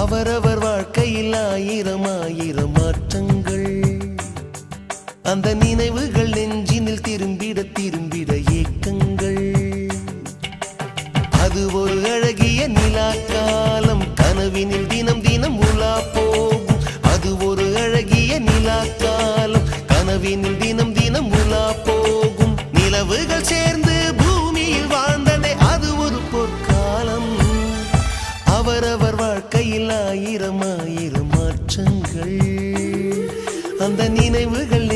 அவரவர் வாழ்க்கையில் ஆயிரம் ஆயிரம் மாற்றங்கள், அந்த நினைவுகள் நெஞ்சினில் திரும்பிட திரும்பிட ஏக்கங்கள். அது ஒரு அழகிய நிலா காலம், கனவினில் தினம் தினம் உலா போகும். அது ஒரு அழகிய நிலா காலம், கனவினில் தினம் தினம் உலா போகும். நிலவுகள் சேர்ந்து பூமியில் வாழ்ந்ததே அது ஒரு பொற்காலம். அவரவர் வாழ்க்கையில் ஆயிரம் ஆயிரம் மாற்றங்கள், அந்த நினைவுகள்